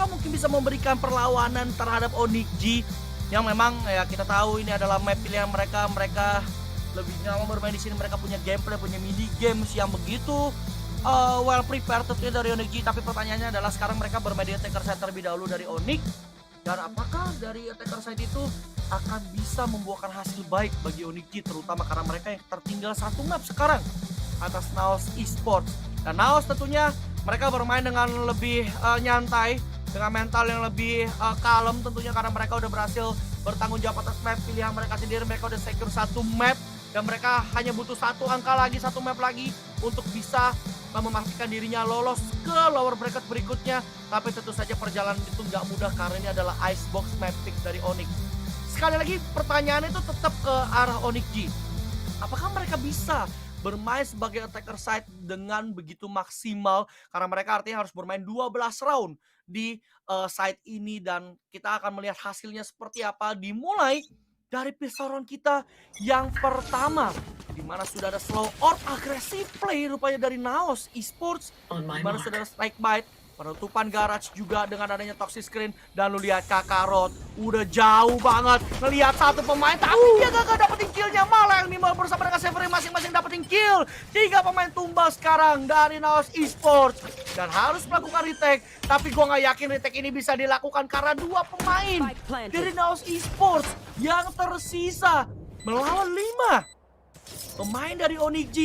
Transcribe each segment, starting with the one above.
apakah mungkin bisa memberikan perlawanan terhadap Onyx G yang memang ya kita tahu ini adalah map pilihan mereka. Mereka lebih nyaman bermain di sini, mereka punya gameplay, punya mini games yang begitu well prepared tentunya dari Onyx G. Tapi pertanyaannya adalah sekarang mereka bermain di attacker side terlebih dahulu dari Onyx, dan apakah dari attacker side itu akan bisa membuahkan hasil baik bagi Onyx G, terutama karena mereka yang tertinggal satu map sekarang atas Naos Esports. Dan Naos tentunya mereka bermain dengan lebih nyantai, dengan mental yang lebih kalem tentunya, karena mereka udah berhasil bertanggung jawab atas map pilihan mereka sendiri. Mereka udah secure satu map dan mereka hanya butuh satu angka lagi, satu map lagi untuk bisa memastikan dirinya lolos ke lower bracket berikutnya. Tapi tentu saja perjalanan itu nggak mudah karena ini adalah icebox map pick dari Onyx. Sekali lagi pertanyaannya itu tetap ke arah Onyx G. Apakah mereka bisa bermain sebagai attacker side dengan begitu maksimal, karena mereka artinya harus bermain 12 round di side ini, dan kita akan melihat hasilnya seperti apa dimulai dari pistol round kita yang pertama, di mana sudah ada slow or aggressive play rupanya dari Naos Esports, di mana sudah ada strike bite, penutupan garage juga dengan adanya toxic screen. Dan lu lihat Kakarot udah jauh banget ngelihat satu pemain, tapi dia gak dapetin killnya, malah yang Mimo bersama dengan Severin masing-masing dapetin kill. 3 pemain tumbang sekarang dari Naos Esports dan harus melakukan retake, tapi gua nggak yakin retake ini bisa dilakukan karena 2 pemain dari Naos Esports yang tersisa melawan 5 pemain dari Onyx G,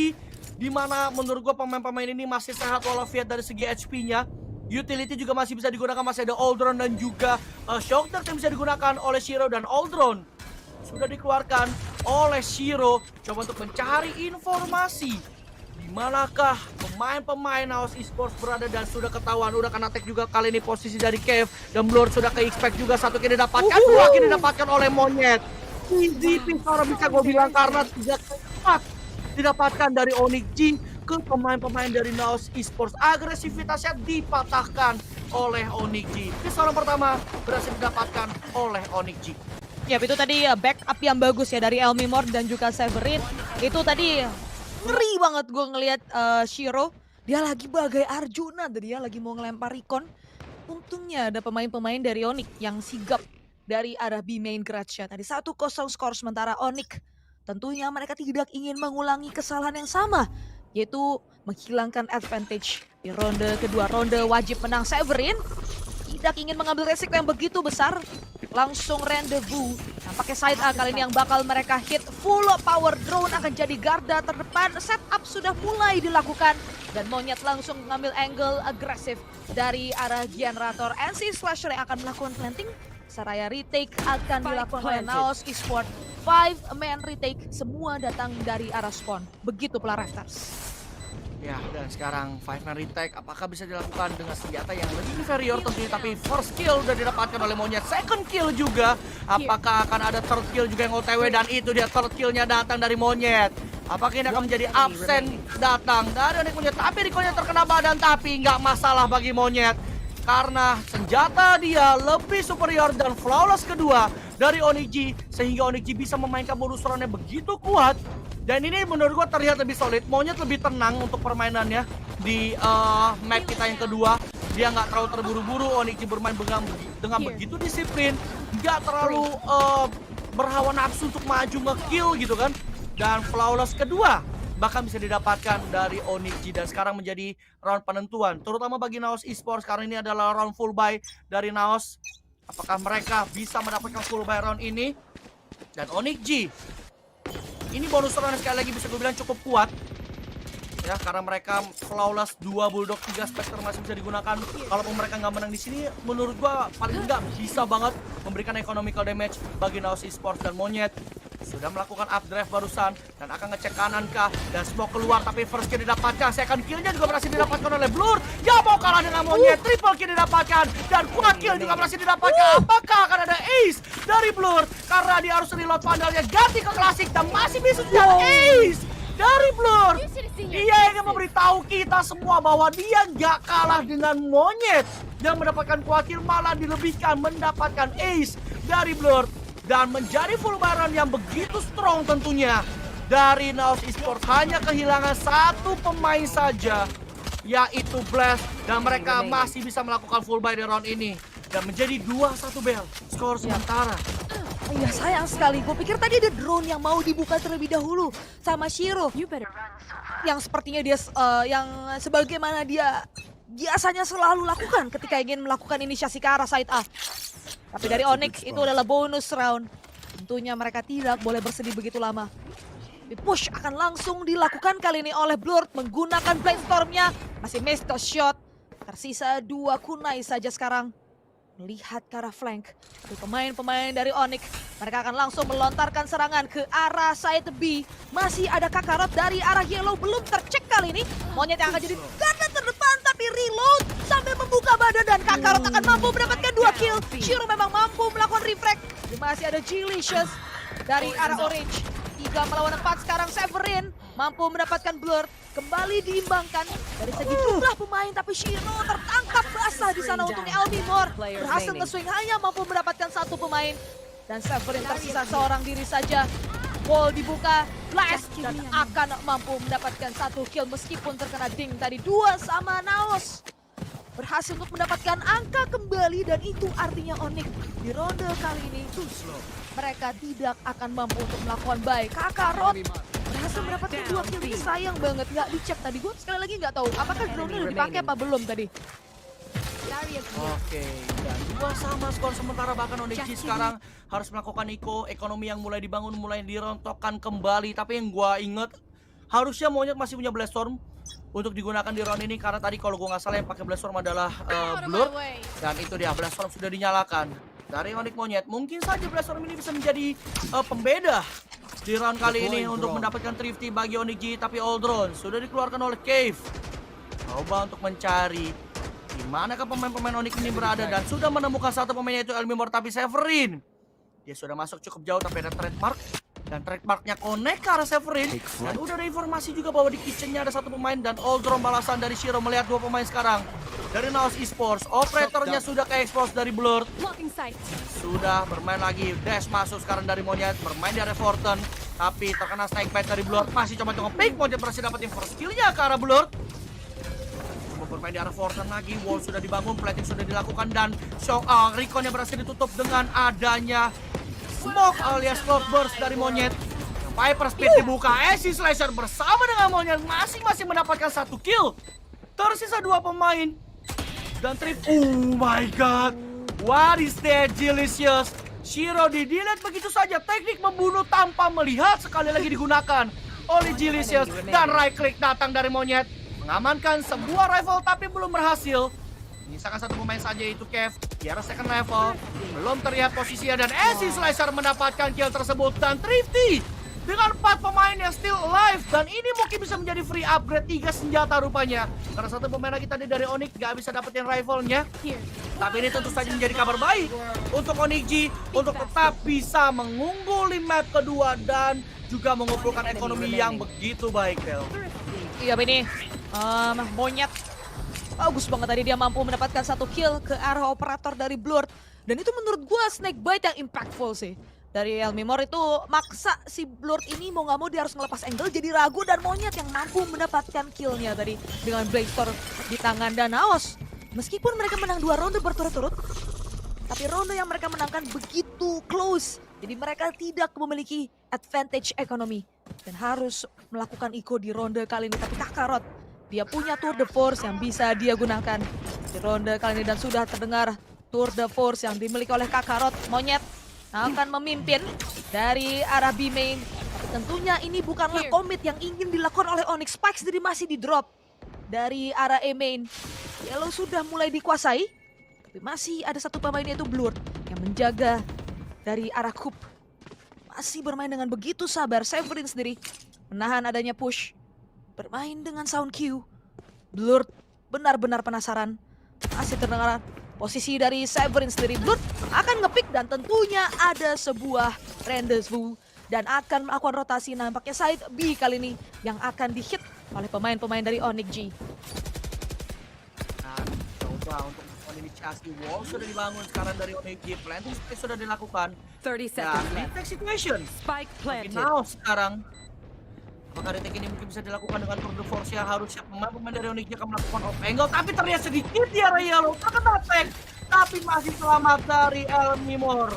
di mana menurut gua pemain-pemain ini masih sehat walafiat dari segi HP-nya. Utility juga masih bisa digunakan, masih ada Aldron dan juga Shock Dart yang bisa digunakan oleh Shiro, dan Aldron sudah dikeluarkan oleh Shiro coba untuk mencari informasi di manakah pemain-pemain Naos Esports berada, dan sudah ketahuan, udah kena tag juga kali ini posisi dari Cave, dan Blur sudah ke-expect juga, 1 kill didapatkan, 2 kill didapatkan oleh Monyet. Easy pistol bisa gue bilang karena 3 tempat didapatkan dari Onyx G ke pemain-pemain dari Naos Esports. Agresivitasnya dipatahkan oleh Onyx G. Pistol pertama berhasil didapatkan oleh Onyx G. Ya, itu tadi backup yang bagus ya dari Elmimor dan juga Severin. Itu tadi ngeri banget gue ngelihat Shiro. Dia lagi bagai Arjuna, dia lagi mau ngelempar recon. Untungnya ada pemain-pemain dari Onyx yang sigap dari arah B main garage-nya. Tadi 1-0 skor sementara Onyx. Tentunya mereka tidak ingin mengulangi kesalahan yang sama, yaitu menghilangkan advantage di ronde kedua. Ronde wajib menang. Severin tidak ingin mengambil resiko yang begitu besar, langsung rendezvous. Nampaknya side A kali ini yang bakal mereka hit. Full power drone akan jadi garda terdepan. Setup sudah mulai dilakukan dan Monyet langsung mengambil angle agresif dari arah generator. NC Slasher yang akan melakukan planting. Saraya retake akan dilakukan oleh Naos Esports. 5-man retake, semua datang dari arah spawn. Begitu pula Rafters. Ya, dan sekarang 5-man retake apakah bisa dilakukan dengan senjata yang lebih inferior tentunya, tapi first kill udah didapatkan oleh Monyet. Second kill juga, apakah akan ada third kill juga yang OTW, dan itu dia third killnya datang dari Monyet. Apakah ini akan menjadi absen datang dari Monyet, tapi Riconya terkena badan, tapi nggak masalah bagi Monyet. Karena senjata dia lebih superior dan flawless kedua dari Onyx G, sehingga Onyx G bisa memainkan bonus round-nya begitu kuat. Dan ini menurut gua terlihat lebih solid. Monyet lebih tenang untuk permainannya di map kita yang kedua. Dia nggak terlalu terburu-buru. Onyx G bermain dengan begitu disiplin, nggak terlalu berhawa nafsu untuk maju nge-kill gitu kan. Dan flawless kedua bahkan bisa didapatkan dari Onyx G, dan sekarang menjadi round penentuan terutama bagi Naos Esports karena ini adalah round full buy dari Naos. Apakah mereka bisa mendapatkan full buy round ini? Dan Onyx G ini bonus round sekali lagi bisa gue bilang cukup kuat ya, karena mereka flawless 2 bulldog 3 spectre masih bisa digunakan. Kalaupun mereka nggak menang di sini, menurut gua paling nggak bisa banget memberikan economical damage bagi Naos Esports. Dan Monyet sudah melakukan updraft barusan dan akan ngecek kanan kah, dan smoke keluar, tapi first kill didapatkan. Second killnya juga berhasil didapatkan oleh Blur. Gak mau kalah dengan Monyet. Triple kill didapatkan dan quad kill juga berhasil didapatkan. Apakah akan ada ace dari Blur? Karena dia harus reload pandalnya, ganti ke klasik, dan masih bisa juga ace dari Blur. Dia ingin memberitahu kita semua bahwa dia nggak kalah dengan Monyet yang mendapatkan quad kill, malah dilebihkan mendapatkan ace dari Blur. Dan menjadi full baron yang begitu strong tentunya dari Naos Esports. Hanya kehilangan 1 pemain saja yaitu Blast, dan mereka masih bisa melakukan full buy di round ini dan menjadi 2-1 Bel skor sementara. Iya sayang sekali, gue pikir tadi ada drone yang mau dibuka terlebih dahulu sama Shiro. Yang sepertinya dia, yang sebagaimana dia biasanya selalu lakukan ketika ingin melakukan inisiasi ke arah side A. Tapi dari Onyx itu adalah bonus round. Tentunya mereka tidak boleh bersedih begitu lama. Push akan langsung dilakukan kali ini oleh Blurt menggunakan Blade Storm-nya. Masih miss the shot. Tersisa 2 kunai saja sekarang. Melihat ke arah flank. Tapi pemain-pemain dari Onyx, mereka akan langsung melontarkan serangan ke arah side B. Masih ada Kakarot dari arah Yellow, belum tercek kali ini. Monyet yang akan jadi garda terdepan, tapi reload sambil membuka badan. Dan Kakarot akan mampu mendapatkan 2 kill. Shiro memang mampu melakukan refrag. Masih ada Delicious dari arah Orange. 3 melawan 4 sekarang. Severin mampu mendapatkan Blurt. Kembali diimbangkan dari segi jumlah pemain, tapi Shiro tertangkap basah di sana untuk Elmimor. Berhasil nge-swing, hanya mampu mendapatkan 1 pemain. Dan Severin tersisa seorang diri saja. Wall dibuka, blast, dan akan mampu mendapatkan 1 kill meskipun terkena ding tadi. 2 sama Naos. Berhasil untuk mendapatkan angka kembali, dan itu artinya Onyx di ronde kali ini mereka tidak akan mampu untuk melakukan buy. Kakarot berhasil mendapatkan 2 kill, ini sayang banget nggak dicek tadi. Gue sekali lagi nggak tahu apakah drone-nya udah dipakai apa belum tadi. Oke, dan 2 sama skor sementara. Bahkan Onyx sekarang harus melakukan ekonomi yang mulai dibangun, mulai dirontokkan kembali. Tapi yang gua inget, harusnya Monyet masih punya Blast Storm untuk digunakan di round ini, karena tadi kalau gua nggak salah yang pakai Blast Storm adalah Blur, dan itu dia Blast Storm sudah dinyalakan dari Onyx Monyet. Mungkin saja Blast Storm ini bisa menjadi pembeda di round kali ini untuk mendapatkan Thrifty bagi Onyx G. Tapi All Drone sudah dikeluarkan oleh Cave. Coba untuk mencari di manakah pemain-pemain Onyx ini berada, dan sudah menemukan 1 pemain, yaitu Elmimor. Tapi Severin, dia sudah masuk cukup jauh, tapi ada trademark, dan trademarknya connect ke arah Severin. Dan udah ada informasi juga bahwa di kitchennya ada 1 pemain, dan All Drone balasan dari Shiro melihat 2 pemain sekarang dari Naos Esports. Operatornya sudah ke-expose dari Blur, sudah bermain lagi. Dash masuk sekarang dari Monyet, bermain di area Forten, tapi terkena snakebite dari Blur. Masih coba pick, Monyet berhasil dapetin first kill-nya ke arah Blur. Bermain di arah Forten lagi. Wall sudah dibangun, plating sudah dilakukan, dan Recon-nya berhasil ditutup dengan adanya smoke alias cloudburst dari Monyet. Viper Speed dibuka, Acid Slasher bersama dengan Monyet masing-masing mendapatkan 1 kill. Tersisa 2 pemain dan trip. Oh my god, what is that, Delicious? Shiro di-delete begitu saja. Teknik membunuh tanpa melihat sekali lagi digunakan oleh Delicious, dan right click datang dari Monyet mengamankan sebuah rifle, tapi belum berhasil. Menyisakan 1 pemain saja, yaitu Kev di arah second level. Belum terlihat posisinya, dan Acid Slasher mendapatkan kill tersebut. Dan Thrifty dengan 4 pemain yang still alive, dan ini mungkin bisa menjadi free upgrade 3 senjata rupanya, karena 1 pemain lagi tadi dari Onyx gak bisa dapetin rifle-nya. Tapi ini tentu saja menjadi kabar baik untuk Onyx G untuk tetap bisa mengungguli map kedua dan juga mengumpulkan ekonomi yang begitu baik, Bel. Iya ini Monyet bagus banget tadi, dia mampu mendapatkan 1 kill ke arah operator dari Blur. Dan itu menurut gua snakebite yang impactful sih dari Elmimor. Itu maksa si Blur ini mau nggak mau dia harus ngelepas angle, jadi ragu, dan Monyet yang mampu mendapatkan killnya tadi dengan Blade Storm di tangan. Dan Naos, meskipun mereka menang 2 ronde berturut-turut, tapi ronde yang mereka menangkan begitu close, jadi mereka tidak memiliki advantage ekonomi dan harus melakukan eco di ronde kali ini. Tapi Kakarot, dia punya Tour de Force yang bisa dia gunakan di ronde kali ini, dan sudah terdengar Tour de Force yang dimiliki oleh Kakarot. Monyet akan memimpin dari arah B main, tapi tentunya ini bukanlah commit yang ingin dilakukan oleh Onyx. Spikes jadi masih di drop dari arah A main. Yellow sudah mulai dikuasai, tapi masih ada 1 pemain, yaitu Blur, yang menjaga dari arah Coop. Masih bermain dengan begitu sabar. Severin sendiri menahan adanya push, bermain dengan sound Q. Blur benar-benar penasaran. Masih terdengar posisi dari Severin sendiri. Blur akan ngepick, dan tentunya ada sebuah rendezvous dan akan melakukan rotasi. Nampaknya side B kali ini yang akan dihit oleh pemain-pemain dari Onyx G. Nah, coba untuk inisiasi wall sudah dibangun sekarang dari Onyx G. Planting space sudah dilakukan. 30 Ya, seconds left. reflex situation. Spike planted. Now sekarang Apakah retake ini mungkin bisa dilakukan dengan tour de force yang harusnya pemain dari Onyx akan melakukan off angle, tapi terlihat sedikit di area yellow terkena tag, tapi masih selamat dari Elmimor.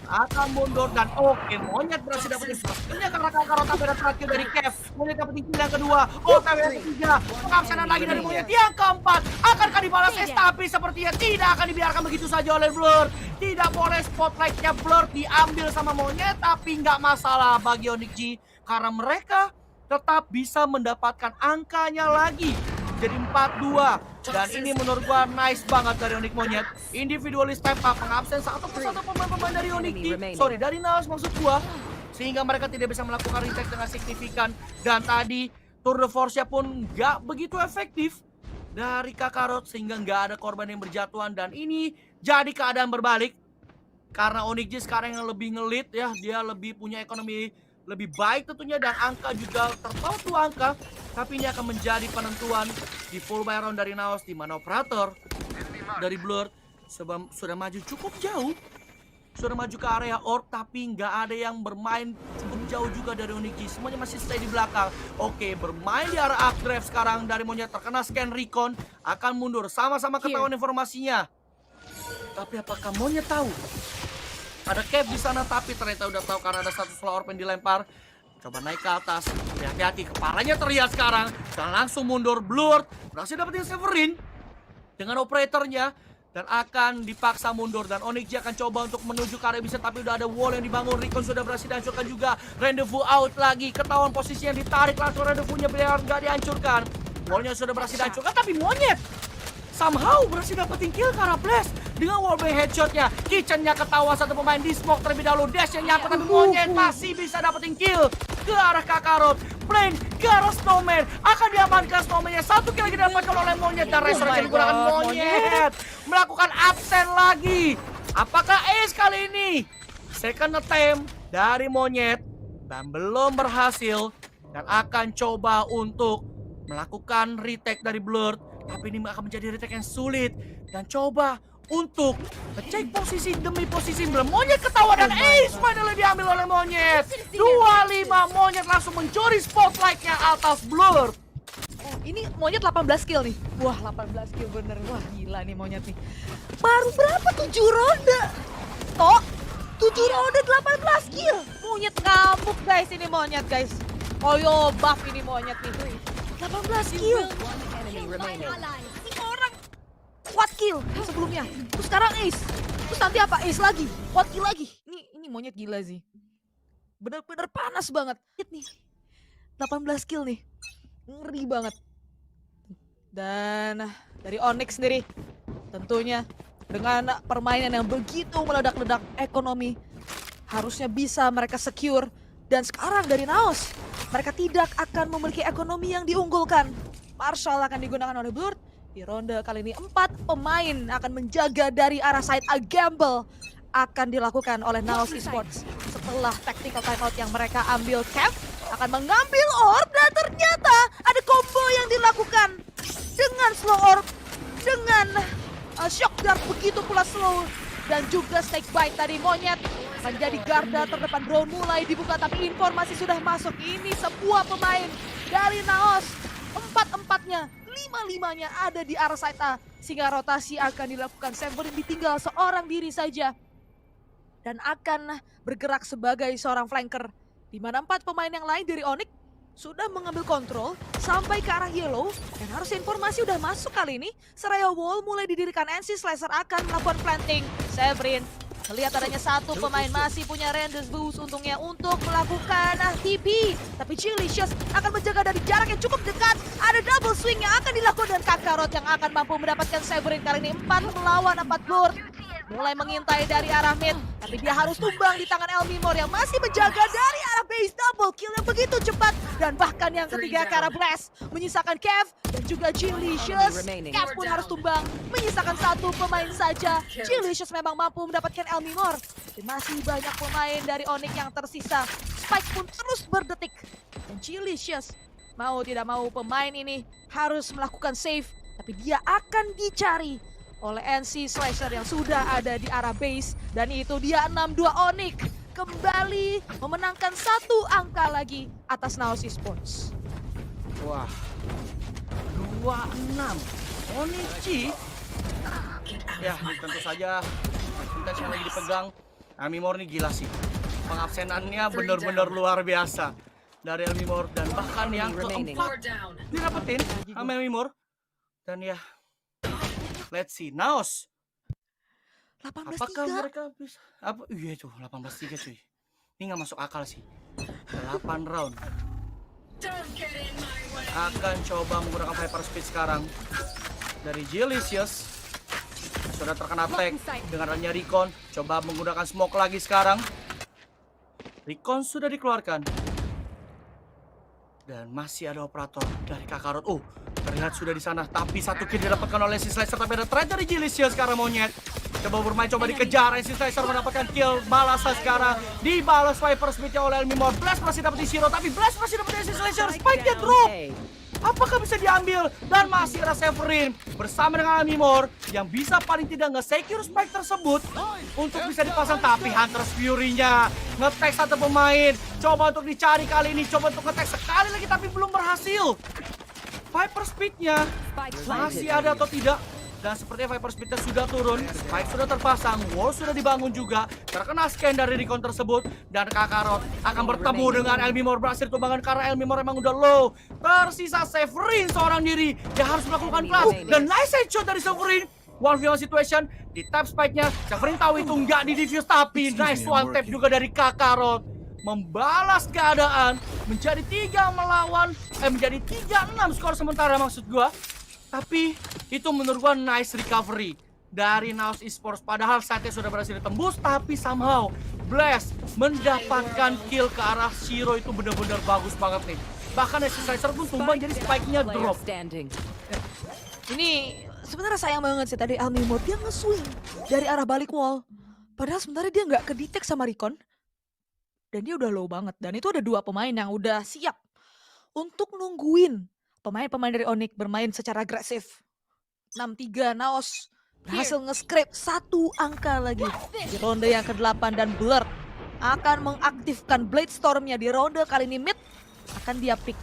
Akan mundur dan oke, Monyet berhasil dapetin first-nya karena Kakarot tapi ada terakhir dari Kev. Monyet dapetin kill yang kedua, OTW yang ketiga, pengabsenan lagi dari Monyet yang keempat. Akankah dibalas tapi sepertinya tidak akan dibiarkan begitu saja oleh Blur. Tidak boleh spotlightnya Blur diambil sama Monyet, tapi nggak masalah bagi Onyx G karena mereka tetap bisa mendapatkan angkanya lagi. Jadi 4-2 dan ini menurut gua nice banget dari Onyx Monyet. Individually step up, mengabsen satu persatu pemain-pemain dari Onyx dari Naos maksud gua, sehingga mereka tidak bisa melakukan retake dengan signifikan. Dan tadi tour de force-nya pun nggak begitu efektif dari Kakarot sehingga nggak ada korban yang berjatuhan. Dan ini jadi keadaan berbalik karena Onyx sekarang yang lebih ngelit ya, dia lebih punya ekonomi lebih baik tentunya dan angka juga terpaut 2 angka. Tapi ini akan menjadi penentuan di full buy round dari Naos, di mana operator dari Blur sudah maju cukup jauh. Sudah maju ke area orb, tapi nggak ada yang bermain cukup jauh juga dari Onyx. Semuanya masih stay di belakang. Oke, bermain di arah Updraft sekarang dari Monyet, terkena scan recon, akan mundur. Sama-sama ketahuan informasinya. Tapi apakah Monyet tahu? Ada Kev di sana, tapi ternyata udah tahu karena ada satu slow orb yang dilempar. Coba naik ke atas, hati-hati, kepalanya terlihat sekarang. Dan langsung mundur, Blur berhasil dapetin Severin dengan operatornya. Dan akan dipaksa mundur. Dan Onyx akan coba untuk menuju ke area bisa, tapi udah ada wall yang dibangun. Recon sudah berhasil dihancurkan juga. Rendezvous out lagi, ketahuan posisinya ditarik. Langsung Rendezvous-nya biar nggak dihancurkan. Wallnya sudah berhasil dihancurkan, tapi Monyet somehow berhasil dapetin kill karena Blast dengan wallbang headshotnya. Kitchen-nya ketawa satu pemain di smoke terlebih dahulu. Dash yang nyangkut, tapi Monyet masih bisa dapetin kill ke arah Kakarot. Plane ke arah Snowman, akan diamankan Snowman-nya. 1 kill lagi didapatkan oleh Monyet dan Resurrection digunakan Monyet melakukan absen lagi. Apakah ace kali ini? Second attempt dari Monyet dan belum berhasil, dan akan coba untuk melakukan retake dari Blur. Tapi ini akan menjadi retake yang sulit. Dan coba untuk ngecek posisi demi posisi. Belum Monyet ketawa dan ace finally diambil oleh Monyet. 25 Monyet langsung mencuri spotlight-nya atas Blur. Ini Monyet 18 kill nih. Wah, 18 kill bener. Wah, gila nih Monyet nih. Baru berapa? 7 ronde. Tok, 7 ronde 18 kill. Monyet ngamuk guys, ini Monyet guys. Koyo buff ini Monyet nih. 18 kill. Ini orang quad kill sebelumnya. Terus sekarang ace. Terus nanti apa? Ace lagi. Quad kill lagi. Ini Monyet gila sih. Bener-bener panas banget. Lihat nih. 18 kill nih. Ngeri banget. Dan dari Onyx sendiri tentunya dengan permainan yang begitu meledak-ledak ekonomi, harusnya bisa mereka secure. Dan sekarang dari Naos, mereka tidak akan memiliki ekonomi yang diunggulkan. Marshall akan digunakan oleh Blur. Di ronde kali ini 4 pemain akan menjaga dari arah side. A gamble akan dilakukan oleh Naos Esports. Setelah tactical timeout yang mereka ambil, Kev akan mengambil orb dan ternyata ada combo yang dilakukan dengan slow orb, dengan shock dart begitu pula slow, dan juga snake bite tadi. Monyet menjadi garda terdepan. Drone mulai dibuka, tapi informasi sudah masuk. Ini sebuah pemain dari Naos, 4-4-nya, 5-5-nya ada di arah side A, sehingga rotasi akan dilakukan. Severin ditinggal seorang diri saja dan akan bergerak sebagai seorang flanker, di mana 4 pemain yang lain dari Onyx sudah mengambil kontrol sampai ke arah yellow. Dan harus informasi udah masuk kali ini. Seraya wall mulai didirikan. NC Slicer akan melakukan planting. Severin melihat adanya satu pemain masih punya rendezvous untungnya untuk melakukan TP. Tapi Chilicious akan menjaga dari jarak yang cukup dekat. Ada double swing yang akan dilakukan dengan Kakarot yang akan mampu mendapatkan Severin kali ini. 4 melawan 4 Blur. Mulai mengintai dari arah mid, tapi dia harus tumbang di tangan Elmimor yang masih menjaga dari arah base. Double kill yang begitu cepat, dan bahkan yang ketiga ke arah Blast, menyisakan Kev dan juga Chilicious. Kev pun harus tumbang, menyisakan 1 pemain saja. Chilicious memang mampu mendapatkan Elmimor, tapi masih banyak pemain dari Onyx yang tersisa. Spike pun terus berdetik, dan Chilicious mau tidak mau pemain ini harus melakukan save, tapi dia akan dicari oleh NC Slasher yang sudah ada di arah base. Dan itu dia 6-2 Onyx kembali memenangkan 1 angka lagi atas Naos Esports. Wah, 26 Onichi. Ya, tentu saja Vintage yang lagi dipegang Elmimor nih gila sih. Pengabsenannya bener-bener luar biasa dari Elmimor, dan bahkan yang keempat didapetin sama Elmimor. Dan ya, let's see Naos. 18-3. Apakah mereka bisa iya tuh 18-3 cuy. Ini nggak masuk akal sih. 8 round. Akan coba menggunakan Hyper Speed sekarang dari Jilicious. Sudah terkena tag dengan adanya Recon. Coba menggunakan smoke lagi sekarang. Recon sudah dikeluarkan. Dan masih ada operator dari Kakarot. Terlihat sudah di sana. Tapi satu kill didapatkan oleh si Slicer. Tapi ada trade dari Jilicious sekarang Monyet. Coba bermain, coba dikejar. Si Slicer mendapatkan kill. Balasan sekarang. Dibalas Viper Speednya oleh Elmimor. Blast masih dapat di Shiro. Tapi Blast masih dapat dari si Slicer. Spike-nya drop. Apakah bisa diambil? Dan masih ada Severin bersama dengan Elmimor yang bisa paling tidak nge-secure spike tersebut untuk bisa dipasang. Tapi Hunter's Fury-nya nge-tag satu pemain. Coba untuk dicari kali ini. Coba untuk nge-tag sekali lagi tapi belum berhasil. Viper Speed-nya masih ada atau tidak? Dan sepertinya Viper Speed-nya sudah turun. Spike sudah terpasang. Wall sudah dibangun juga. Terkena scan dari Recon tersebut. Dan Kakarot akan bertemu dengan Elmimor. Berhasil tumbangkan karena Elmimor emang udah low. Tersisa Severin seorang diri. Dia harus melakukan blast. Dan nice headshot dari Severin. 1v1 situation. Di tap Spike-nya. Severin tahu itu nggak di defuse. Tapi nice one tap juga dari Kakarot. Membalas keadaan. Menjadi 3-6 skor sementara maksud gua. Tapi itu menurut gua nice recovery dari Naos Esports. Padahal saatnya sudah berhasil ditembus, tapi somehow Blast mendapatkan kill ke arah Shiro. Itu benar-benar bagus banget nih. Bahkan Slicer pun tumbang jadi spike-nya drop. Ini sebenarnya sayang banget sih tadi Elmimor dia nge-swing dari arah balik wall. Padahal sebenarnya dia nggak ke-detect sama Recon. Dan dia udah low banget. Dan itu ada 2 pemain yang udah siap untuk nungguin pemain-pemain dari Onyx bermain secara agresif. 6-3 Naos berhasil nge-scrape 1 angka lagi di ronde yang ke-8. Dan Blur akan mengaktifkan Blade Storm-nya di ronde kali ini. Mid akan dia pick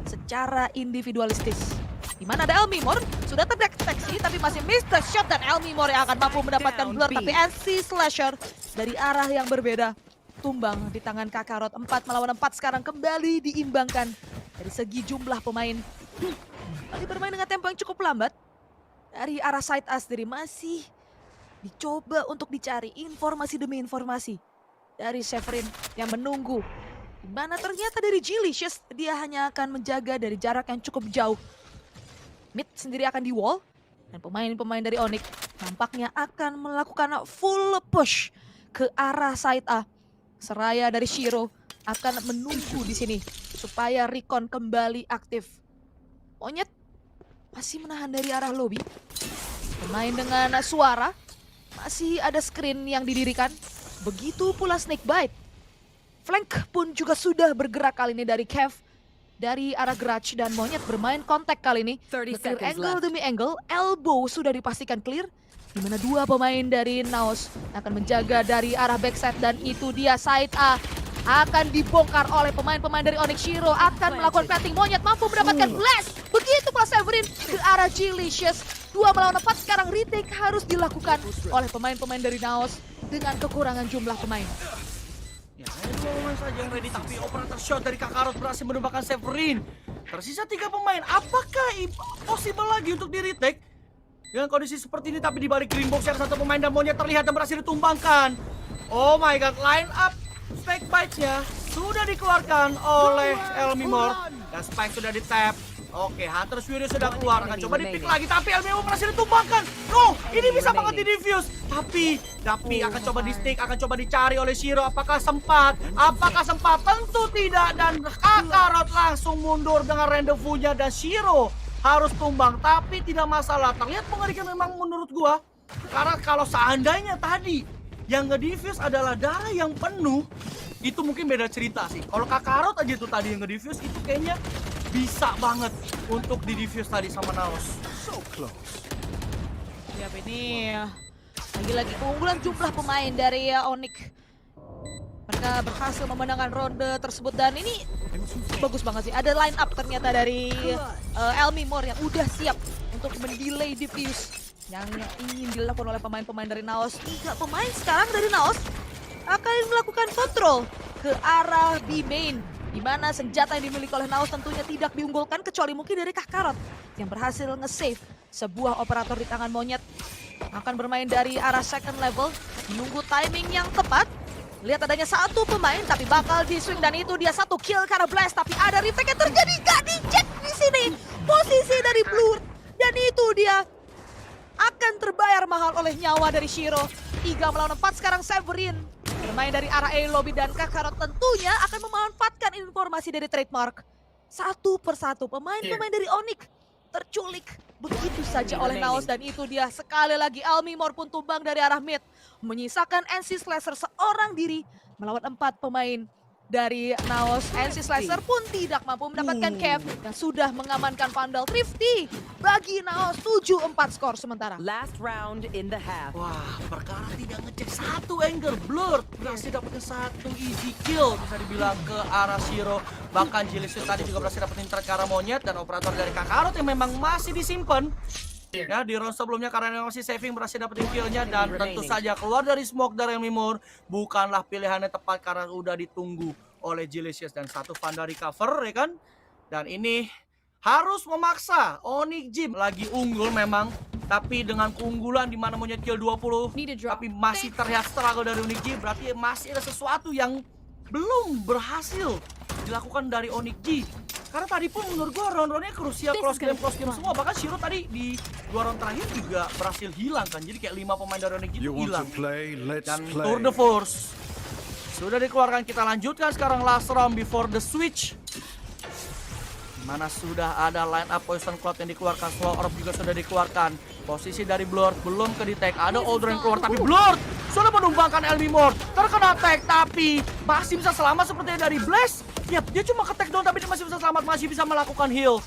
secara individualistis. Dimana ada Elmimor sudah terdeteksi tapi masih miss the shot. Dan Elmimor yang akan mampu mendapatkan Blur. Tapi NC Slasher dari arah yang berbeda tumbang di tangan Kakarot. 4-4 sekarang kembali diimbangkan dari segi jumlah pemain. Tadi bermain dengan tempo yang cukup lambat. Dari arah side A sendiri masih dicoba untuk dicari informasi demi informasi dari Severin yang menunggu. Dimana ternyata dari Jilicious dia hanya akan menjaga dari jarak yang cukup jauh. Mid sendiri akan di wall. Dan pemain-pemain dari Onyx nampaknya akan melakukan full push ke arah side A. Seraya dari Shiro akan menunggu di sini supaya Recon kembali aktif. Monyet masih menahan dari arah lobby. Bermain dengan suara. Masih ada screen yang didirikan. Begitu pula Snakebite. Flank pun juga sudah bergerak kali ini dari Kev. Dari arah garage dan Monyet bermain kontak kali ini. Clear angle demi angle. Elbow sudah dipastikan clear. Di mana 2 pemain dari Naos akan menjaga dari arah backside. Dan itu dia side A akan dibongkar oleh pemain-pemain dari Onyx. Shiro akan melakukan planting. Monyet mampu mendapatkan blast. Begitu pula Severin ke arah Jilicious. 2-4 sekarang retake harus dilakukan oleh pemain-pemain dari Naos dengan kekurangan jumlah pemain. Ya, hanya 2 pemain saja yang ready, tapi operator shot dari Kakarot berhasil menembakkan Severin. Tersisa 3 pemain. Apakah possible lagi untuk di retake? Dengan kondisi seperti ini, tapi di balik green box ada 1 pemain dan Monyet terlihat dan berhasil ditumbangkan. Oh my god, line up Snakebite-nya sudah dikeluarkan oleh Elmimor. Dan Spike sudah di-tap. Oke, Hunter's Fury sudah keluar. Akan coba di-pick lagi, tapi Elmimor berhasil ditumbangkan. No, ini bisa banget di-defuse. Tapi akan coba di-stick, akan coba dicari oleh Shiro. Apakah sempat? Tentu tidak. Dan Kakarot langsung mundur dengan rendezvous-nya. Dan Shiro harus tumbang, tapi tidak masalah. Terlihat mengerikan memang menurut gua. Karena kalau seandainya tadi yang nge-defuse adalah darah yang penuh, itu mungkin beda cerita sih. Kalau Kakarot aja tuh tadi yang nge-defuse, itu kayaknya bisa banget untuk di-defuse tadi sama Naos. So close. Ya, ini lagi-lagi keunggulan jumlah pemain dari Onyx. Mereka mereka berhasil memenangkan ronde tersebut. Dan ini bagus banget sih. Ada line up ternyata dari Elmimor yang udah siap untuk mendelay diffuse yang ingin dilakukan oleh pemain-pemain dari Naos. 3 pemain sekarang dari Naos akan melakukan kontrol ke arah B main, di mana senjata yang dimiliki oleh Naos tentunya tidak diunggulkan kecuali mungkin dari Kakarot yang berhasil nge-save sebuah operator di tangan monyet. Akan bermain dari arah second level, menunggu timing yang tepat. Lihat adanya 1 pemain tapi bakal di swing, dan itu dia 1 kill karena blast, tapi ada retake yang terjadi, gak dicek di sini posisi dari Blur, dan itu dia akan terbayar mahal oleh nyawa dari Shiro. 3 melawan 4 sekarang Severin bermain dari arah A lobby, dan Kakarot tentunya akan memanfaatkan informasi dari trademark. Satu persatu pemain-pemain dari Onyx terculik begitu saja oleh Naos, dan itu dia sekali lagi Elmimor pun tumbang dari arah mid, menyisakan NC Slasher seorang diri melawan 4 pemain dari Naos. NC Slasher pun tidak mampu mendapatkan cap dan sudah mengamankan Vandal Thrifty bagi Naos. 7-4 skor sementara. Last round in the half. Wah, perkara tidak ngecek 1 angle. Blur berhasil dapetin 1 easy kill bisa dibilang ke arah Shiro. Bahkan Jilisius tadi juga berhasil dapetin trade ke arah monyet, dan operator dari Kakarot yang memang masih disimpan ya di round sebelumnya karena masih saving berhasil dapetin killnya. Dan tentu saja keluar dari smoke dari Elmimor bukanlah pilihannya tepat karena udah ditunggu oleh Jilisius, dan 1 Vandal recover ya kan. Dan ini harus memaksa Onyx Gym lagi unggul memang, tapi dengan keunggulan di mana monyet kill 20 tapi masih terlihat struggle dari Onyx Gym, berarti masih ada sesuatu yang belum berhasil dilakukan dari Onyx Gym. Karena tadi pun menurut gua round-roundnya krusial, close game semua. Bahkan Shiro tadi di 2 round terakhir juga berhasil hilang kan. Jadi kayak 5 pemain dari Onyx Gym hilang. Dan Tour de Force sudah dikeluarkan. Kita lanjutkan sekarang last round before the switch, mana sudah ada line up Poison Cloud yang dikeluarkan, Slow Orb juga sudah dikeluarkan. Posisi dari Blur belum ke detect, ada Oldron yang keluar, tapi Blur sudah menumbangkan Elmimor. Terkena tag tapi masih bisa selamat sepertinya dari Blaze. Yap, dia cuma ke tag doang tapi dia masih bisa selamat, masih bisa melakukan heal.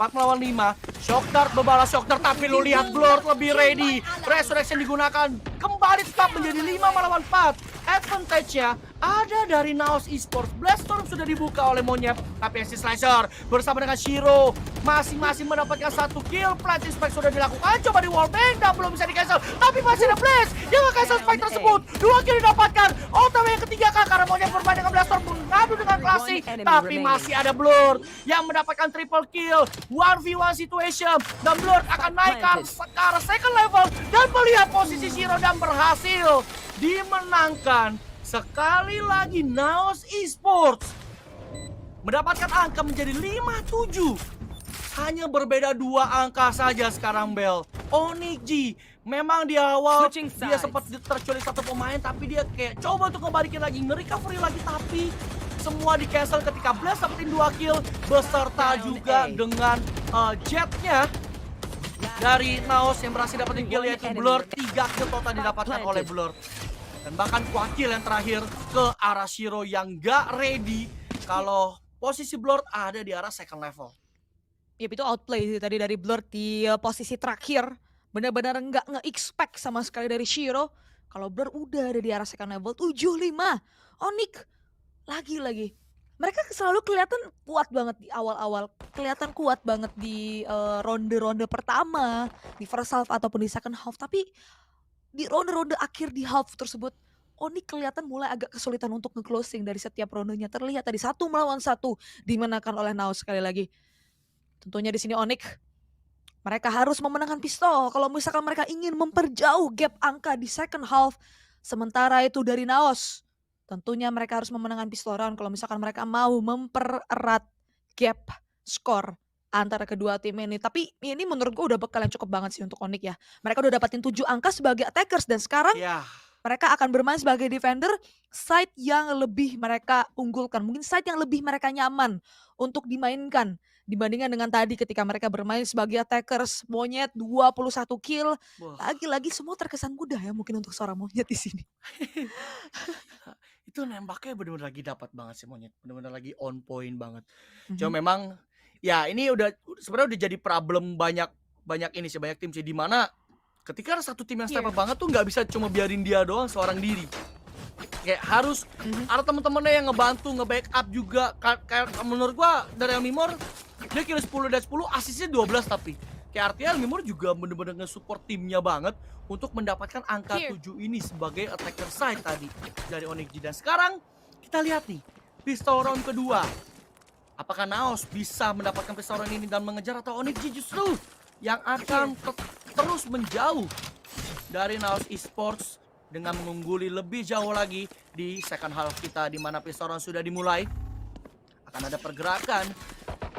4 melawan 5, Shock Dart bebalas Shock Dart, tapi lu lihat Blur lebih ready. Resurrection digunakan, kembali tetap menjadi 5 melawan 4. Advantage-nya ada dari Naos Esports. Blast Storm sudah dibuka oleh monyet, tapi NC Slasher bersama dengan Shiro masing-masing mendapatkan 1 kill. Planting Spike sudah dilakukan, coba di wallbang dan belum bisa di-cancel, tapi masih ada Blaze yang nge-cancel Spike tersebut. 2 kill didapatkan. OTW yang ketiga karena monyet bermain dengan Blast Storm mengadu dengan klasik, tapi masih ada Blur yang mendapatkan triple kill. 1v1 situation, dan Blur akan naik ke arah second level dan melihat posisi Shiro dan berhasil dimenangkan. Sekali lagi Naos Esports mendapatkan angka menjadi 5-7. Hanya berbeda 2 angka saja sekarang Bel. Onyx G memang di awal dia sempat terculik 1 pemain, tapi dia kayak coba untuk ngebalikin lagi, nge-recovery lagi, tapi semua di cancel ketika Blast dapetin 2 kill beserta juga dengan jetnya dari Naos yang berhasil dapetin kill, yaitu Blur. 3 kill total didapatkan oleh Blur. Dan bahkan kill yang terakhir ke arah Shiro yang gak ready kalau posisi Blur ada di arah second level. Yap, itu outplay sih tadi dari Blur di posisi terakhir. Benar-benar nggak nge-expect sama sekali dari Shiro kalau Blur udah ada di arah second level. 7-5. Onyx lagi-lagi. Mereka selalu kelihatan kuat banget di awal-awal. Kelihatan kuat banget di ronde-ronde pertama, di first half ataupun di second half. Tapi di ronde-ronde akhir di half tersebut, Onyx kelihatan mulai agak kesulitan untuk nge-closing dari setiap rondenya. Terlihat tadi 1 melawan 1 dimenangkan oleh Naos sekali lagi. Tentunya di sini Onyx, mereka harus memenangkan pistol kalau misalkan mereka ingin memperjauh gap angka di second half. Sementara itu dari Naos, tentunya mereka harus memenangkan pistol round kalau misalkan mereka mau mempererat gap skor antara kedua tim ini. Tapi ini menurut gue udah bekal yang cukup banget sih untuk Onyx ya. Mereka udah dapatin 7 angka sebagai attackers, dan sekarang mereka akan bermain sebagai defender, side yang lebih mereka unggulkan. Mungkin side yang lebih mereka nyaman untuk dimainkan dibandingkan dengan tadi ketika mereka bermain sebagai attackers. Monyet 21 kill. Lagi-lagi semua terkesan mudah ya mungkin untuk seorang monyet di sini. Itu nembaknya benar-benar lagi dapat banget sih monyet. Benar-benar lagi on point banget. Cuma memang ya ini udah sebenarnya udah jadi problem banyak tim sih, di mana ketika ada satu tim yang step up banget tuh nggak bisa cuma biarin dia doang seorang diri. kayak harus ada temen-temennya yang ngebantu, nge-backup juga. Kayak menurut gua dari Elmimor dia kill 10 dan 10, asisnya 12 tapi. Kayak artinya Elmimor juga bener-bener nge-support timnya banget untuk mendapatkan angka 7 ini sebagai attacker side tadi dari Onyx G. Dan sekarang kita lihat nih, pistol round kedua. Apakah Naos bisa mendapatkan pistol round ini dan mengejar, atau Onyx G justru yang akan terus menjauh dari Naos Esports dengan mengungguli lebih jauh lagi di second half kita, di mana pistol round sudah dimulai. Akan ada pergerakan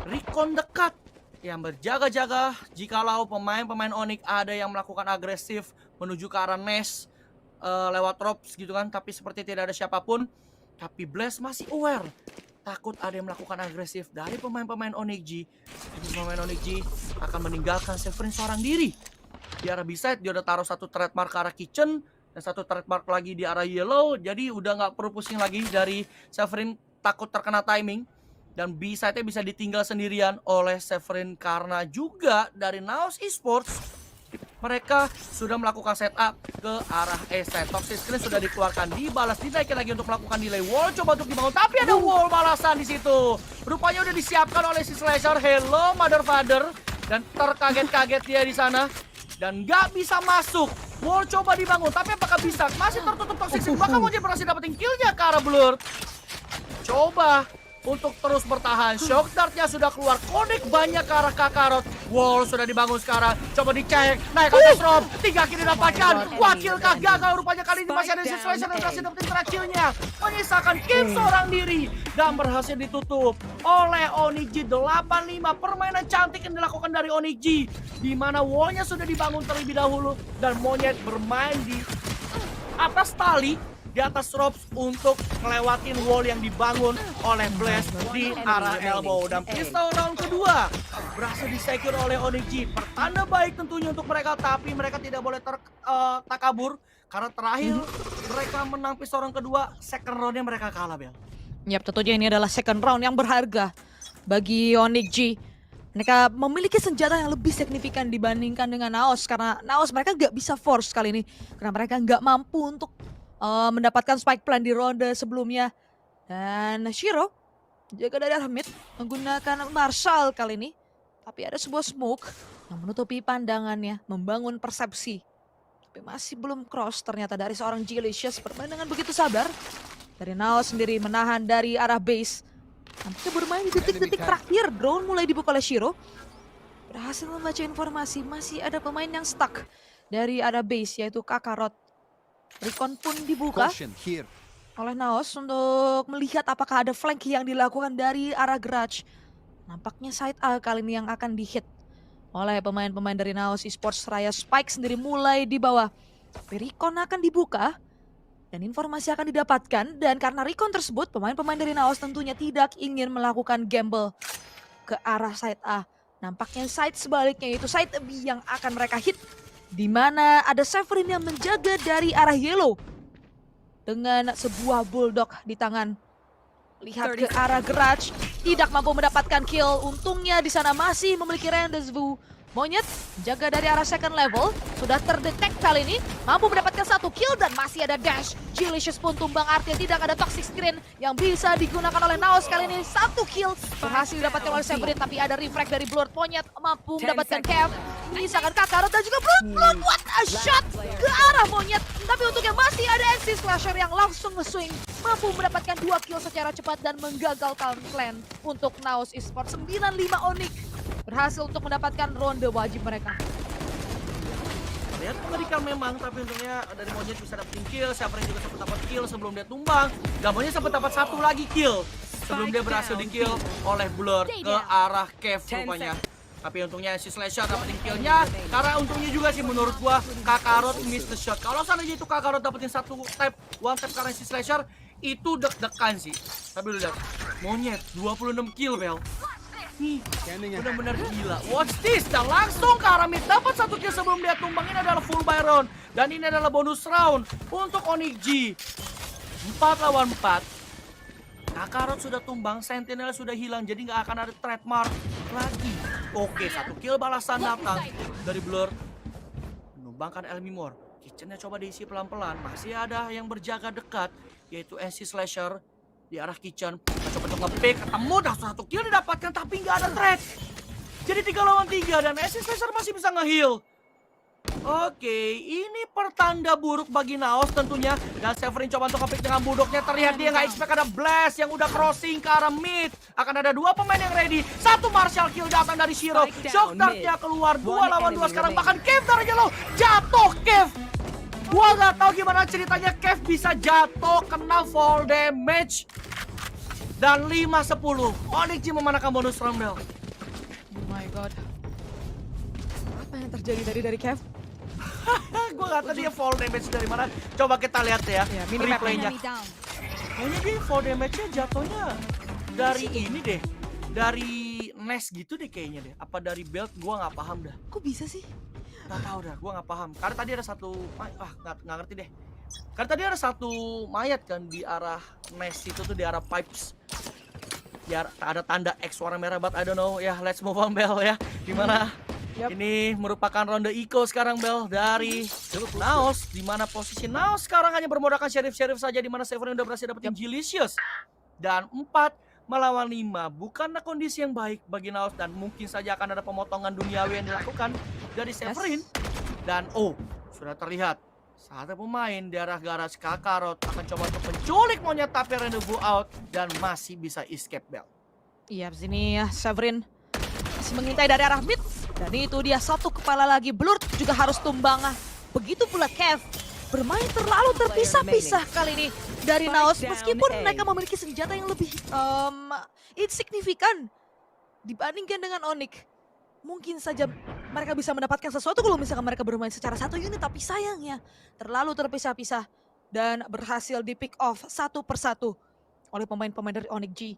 recon dekat yang berjaga-jaga jikalau pemain-pemain Onyx ada yang melakukan agresif menuju ke arah Nest lewat drops gitu kan, tapi seperti tidak ada siapapun. Tapi Blast masih aware, takut ada yang melakukan agresif dari pemain-pemain Onyx G. Pemain Onyx G akan meninggalkan Severin seorang diri di arah B-side. Dia udah taruh satu trademark ke arah kitchen dan satu trademark lagi di arah yellow, jadi udah nggak perlu pusing lagi dari Severin, takut terkena timing. Dan B-side-nya bisa ditinggal sendirian oleh Severin karena juga dari Naos Esports mereka sudah melakukan setup ke arah A-side. Toxic Screen sudah dikeluarkan, dibalas, dinaikin lagi untuk melakukan delay wall, coba untuk dibangun, tapi ada wall balasan di situ. Rupanya udah disiapkan oleh si Slasher. Hello Mother Father, dan terkaget-kaget dia di sana dan nggak bisa masuk. Wall coba dibangun, tapi apakah bisa? Masih tertutup Toxic Screen, bahkan Mojang berhasil dapetin killnya ke arah Blur. Coba untuk terus bertahan. Shock Dart-nya sudah keluar, connect banyak ke arah Kakarot. Wall sudah dibangun sekarang, coba dicek, naik atas drop, 3 kill didapatkan. Wakil gagal rupanya, kali ini masih ada Slasher yang berhasil dapetin terakhirnya, menyisakan Kim seorang diri dan berhasil ditutup oleh Onyx G. 8-5, permainan cantik yang dilakukan dari Onyx G, di mana wallnya sudah dibangun terlebih dahulu dan Monyet bermain di atas tali, di atas ropes untuk melewatin wall yang dibangun oleh Blast di arah elbow. Dan pistol round kedua berhasil disecure oleh Onyx G. Pertanda baik tentunya untuk mereka, tapi mereka tidak boleh takabur karena terakhir mereka menang pistol round kedua, second roundnya mereka kalah, Bel. Yap, tentunya ini adalah second round yang berharga bagi Onyx G. Mereka memiliki senjata yang lebih signifikan dibandingkan dengan Naos, karena Naos mereka nggak bisa force kali ini karena mereka nggak mampu untuk mendapatkan spike plan di ronde sebelumnya. Dan Shiro jaga dari arah mid menggunakan Marshall kali ini, tapi ada sebuah smoke yang menutupi pandangannya, membangun persepsi. Tapi masih belum cross ternyata dari seorang Gelicious, bermain dengan begitu sabar. Dari Naos sendiri menahan dari arah base. Nampaknya bermain di detik-detik terakhir, drone mulai dibuka oleh Shiro. Berhasil membaca informasi, masih ada pemain yang stuck dari arah base, yaitu Kakarot. Recon pun dibuka oleh Naos untuk melihat apakah ada flank yang dilakukan dari arah garage. Nampaknya side A kali ini yang akan dihit oleh pemain-pemain dari Naos Esports. Raya Spike sendiri mulai di bawah. Tapi Recon akan dibuka dan informasi akan didapatkan. Dan karena Recon tersebut, pemain-pemain dari Naos tentunya tidak ingin melakukan gamble ke arah side A. Nampaknya side sebaliknya, yaitu side B yang akan mereka hit, di mana ada Severin yang menjaga dari arah yellow dengan sebuah bulldog di tangan. Lihat ke arah garage, tidak mampu mendapatkan kill. Untungnya di sana masih memiliki rendezvous. Monyet jaga dari arah second level, sudah terdetek kali ini, mampu mendapatkan 1 kill dan masih ada dash. Gelicious pun tumbang, artinya tidak ada toxic screen yang bisa digunakan oleh Naos kali ini. 1 kill berhasil didapatkan oleh Severin, tapi ada refract dari Blood. Monyet mampu mendapatkan cap, menyisakan Kakarot dan juga Blood. What a shot ke arah Monyet, tapi untuknya masih ada NC Slasher yang langsung nge-swing, mampu mendapatkan 2 kill secara cepat dan menggagalkan plan untuk Naos Esports. 9-5 Onyx berhasil untuk mendapatkan ronde wajib mereka. Terlihat mengerikan memang, tapi untungnya dari Monyet bisa dapetin kill. Severin juga sempat dapat kill sebelum dia tumbang. Dan Monyet sempat dapat 1 lagi kill sebelum dia berhasil di kill oleh Blur ke arah cave rupanya. Tapi untungnya si Slasher dapetin killnya, karena untungnya juga sih menurut gua Kakarot miss the shot. Kalau seandainya itu Kakarot dapetin 1 tap, 1 tap karena si Slasher, itu deg-degan sih. Tapi lu lihat, Monyet 26 kill, Bel. Nih, benar-benar gila. Watch this, dan langsung ke arah mid, dapat 1 kill sebelum dia tumbang. Ini adalah full buy round, dan ini adalah bonus round untuk Onyx G. 4 lawan 4. Kakarot sudah tumbang, Sentinel sudah hilang, jadi nggak akan ada trademark lagi. Oke, 1 kill balasan datang dari Blur. Menumbangkan Elmimor. Kitchennya coba diisi pelan-pelan, masih ada yang berjaga dekat yaitu NC Slasher di arah kitchen. Coba untuk nge-pick, ketemu dah satu kill didapatkan tapi nggak ada trade. Jadi 3 lawan 3 dan NC Slasher masih bisa nge-heal. Oke, ini pertanda buruk bagi Naos tentunya. Dan Severin coba untuk nge-pick dengan budoknya. Terlihat dia nggak expect ada blast yang udah crossing ke arah mid. Akan ada 2 pemain yang ready. 1 Martial kill datang dari Shiro. Shock Dartnya keluar 2 lawan 2 sekarang. Bahkan Kev dari Yellow jatuh Kev. Gua nggak tahu gimana ceritanya Kev bisa jatuh kena fall damage. Dan 5-10. Onyx G memenangkan bonus round bell. Oh my god. Apa yang terjadi dari Kev? Gue gak tahu dia fall damage dari mana. Coba kita lihat ya, replaynya. Kayaknya dia fall damage-nya jatuhnya dari ini deh. Dari Nest gitu deh kayaknya deh. Apa dari belt, gue gak paham dah. Kok bisa sih? Gak tau dah, gue gak paham. Karena tadi ada satu, gak ngerti deh. Karena tadi ada satu mayat kan di arah Nest itu tuh, di arah pipes. Ya ada tanda X warna merah, but I don't know. Ya, let's move on Bel ya. Dimana ini merupakan ronde eco sekarang Bel dari Naos. Dimana posisi Naos sekarang hanya bermodalkan sheriff saja. Dimana Severin udah berhasil dapetin Delicious. Dan 4 melawan 5. Bukanlah kondisi yang baik bagi Naos. Dan mungkin saja akan ada pemotongan duniawi yang dilakukan dari Severin. Dan sudah terlihat. Satu pemain di arah garage Kakarot akan coba untuk menculik monyet tapi rendezvous out. Dan masih bisa escape Bel. Iya, sini ya Severin masih mengintai dari arah mid. Dan itu dia satu kepala lagi. Blur juga harus tumbang. Begitu pula Kev. Bermain terlalu terpisah-pisah kali ini dari Naos. Meskipun mereka memiliki senjata yang lebih insignifikan dibandingkan dengan Onyx. Mungkin saja mereka bisa mendapatkan sesuatu kalau misalkan mereka bermain secara satu unit. Tapi sayangnya terlalu terpisah-pisah. Dan berhasil di pick off satu persatu oleh pemain-pemain dari Onyx G.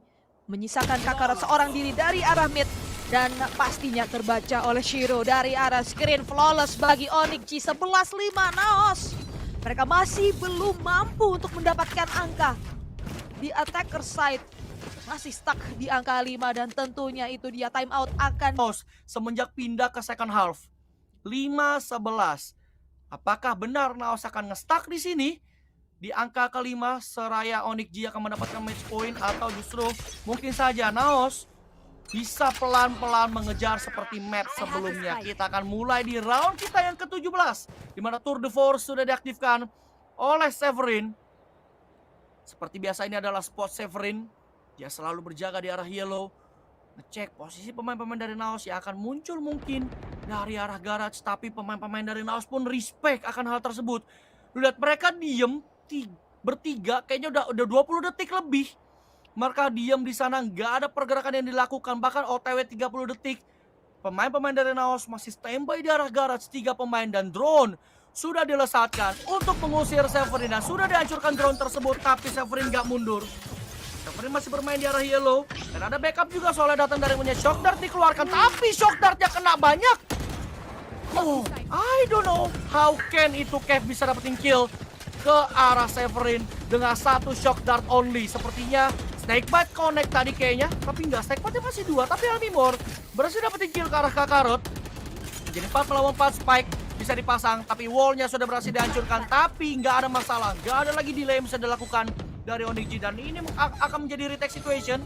Menyisakan Kakarot seorang diri dari arah mid. Dan pastinya terbaca oleh Shiro dari arah screen. Flawless bagi Onyx G. 11-5 Naos. Mereka masih belum mampu untuk mendapatkan angka di attacker side. Masih stuck di angka 5 dan tentunya itu dia timeout akan semenjak pindah ke second half 5-11. Apakah benar Naos akan nge-stuck di sini di angka kelima seraya Onyx G akan mendapatkan match point, atau justru mungkin saja Naos bisa pelan-pelan mengejar seperti match sebelumnya. Kita akan mulai di round kita yang ke-17 di mana Tour de Force sudah diaktifkan oleh Severin. Seperti biasa ini adalah spot Severin. Dia selalu berjaga di arah yellow, ngecek posisi pemain-pemain dari Naos yang akan muncul mungkin dari arah garage. Tapi pemain-pemain dari Naos pun respect akan hal tersebut. Lu lihat mereka diem bertiga, kayaknya udah 20 detik lebih. Mereka diem di sana, nggak ada pergerakan yang dilakukan. Bahkan OTW 30 detik. Pemain-pemain dari Naos masih standby di arah garage. 3 pemain dan drone sudah dilesatkan untuk mengusir Severin. Dan sudah dihancurkan drone tersebut, tapi Severin nggak mundur. Severin masih bermain di arah yellow. Dan ada backup juga soalnya datang dari monyet. Shock Dart dikeluarkan, tapi Shock Dartnya kena banyak. I don't know how can itu Kev bisa dapetin kill ke arah Severin dengan 1 Shock Dart only. Sepertinya Snakebite connect tadi kayaknya, tapi enggak, Snakebite masih 2. Tapi Elmimor berhasil dapetin kill ke arah Kakarot. Jadi 4 melawan 4 Spike bisa dipasang, tapi wallnya sudah berhasil dihancurkan. Tapi nggak ada masalah, nggak ada lagi delay yang bisa dilakukan dari Onyx G. Dan ini akan menjadi retake situation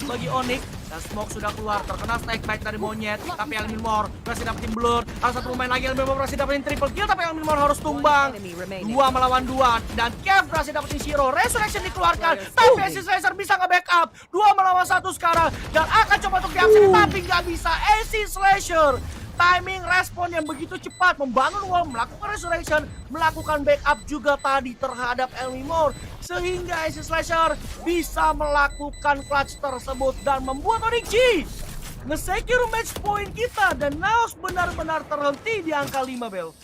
bagi Onyx. Dan smoke sudah keluar, terkena Snakebite dari monyet. Tapi Elmimor berhasil dapetin blur. Ada 1 pemain lagi, Elmimor berhasil dapetin triple kill. Tapi Elmimor harus tumbang. 2 melawan 2. Dan Kev berhasil dapetin Shiro. Resurrection dikeluarkan, tapi AC Slasher bisa nge-backup. 2 melawan 1 sekarang. Dan akan coba untuk diakses, tapi nggak bisa. AC Slasher timing respon yang begitu cepat, membangun wall, melakukan resurrection, melakukan backup juga tadi terhadap Elmimor, sehingga AC Slasher bisa melakukan clutch tersebut dan membuat Onyx G nge-secure match point kita. Dan Naos benar-benar terhenti di angka 5 Bel.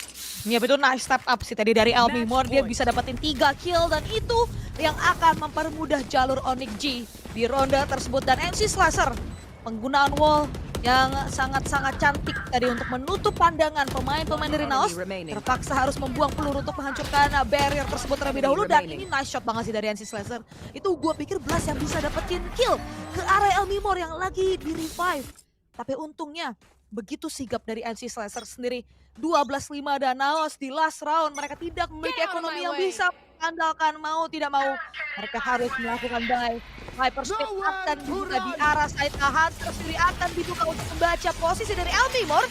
Ya betul, nice step up sih tadi dari Elmimor. Dia bisa dapetin 3 kill dan itu yang akan mempermudah jalur Onyx G di ronde tersebut. Dan MC Slasher penggunaan wall yang sangat-sangat cantik tadi untuk menutup pandangan pemain-pemain dari Naos. Terpaksa harus membuang peluru untuk menghancurkan barrier tersebut terlebih dahulu. Dan ini nice shot banget sih dari NC Slasher. Itu gue pikir Blast yang bisa dapetin kill ke arah Elmimor yang lagi di revive. Tapi untungnya begitu sigap dari NC Slasher sendiri. 12-5 dan Naos di last round. Mereka tidak memiliki ekonomi yang bisa andalkan, mau tidak mau mereka harus melakukan buy. Hyperspeed akan dibuka di arah side A. Hunter sendiri akan dibuka untuk membaca posisi dari Elmimor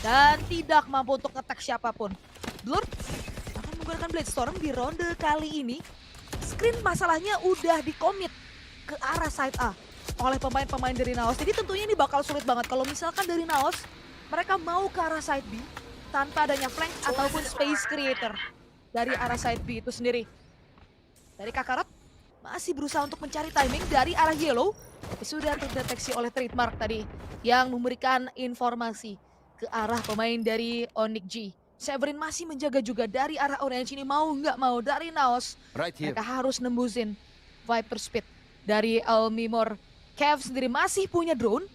dan tidak mampu untuk ngetek siapapun. Blur akan menggunakan Blade Storm di ronde kali ini. Screen masalahnya udah dikomit ke arah side A oleh pemain-pemain dari Naos. Jadi tentunya ini bakal sulit banget kalau misalkan dari Naos mereka mau ke arah side B tanpa adanya flank ataupun space creator dari arah side B itu sendiri. Dari Kakarot masih berusaha untuk mencari timing dari arah Yellow, tapi sudah terdeteksi oleh Trademark tadi yang memberikan informasi ke arah pemain dari Onyx G. Severin masih menjaga juga dari arah Orange ini, mau nggak mau dari Naos mereka harus nembusin Viper Speed dari Elmimor. Kev sendiri masih punya drone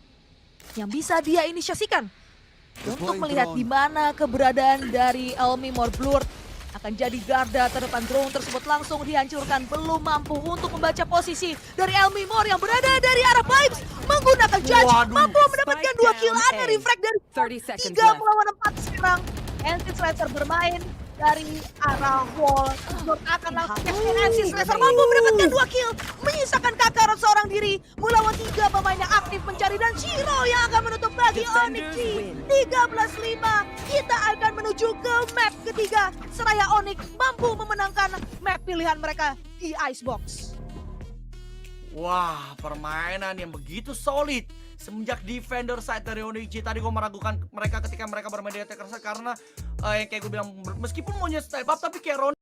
yang bisa dia inisiasikan untuk melihat di mana keberadaan dari Elmimor. Blur akan jadi garda terdepan, drone tersebut langsung dihancurkan, belum mampu untuk membaca posisi dari Elmimor yang berada dari arah Vibes menggunakan Judge. Mampu mendapatkan 2 kill, ada refrag dari 30 seconds 3 left. melawan 4 sekarang. NC Slicer bermain dari arah wall. Blur akan langsung casting, NC Slicer mampu mendapatkan 2 kill, menyisakan Kakarot seorang diri melawan 3 pemain yang aktif mencari, dan Shiro yang akan menutup bagi Onyx G. 13-5, kita akan menuju ke map ketiga. Seraya Onyx mampu memenangkan map pilihan mereka di Icebox. Wah, permainan yang begitu solid semenjak defender side dari Onyx G. Tadi gue meragukan mereka ketika mereka bermain di attacker side karena yang kayak gue bilang, meskipun maunya step up tapi kayak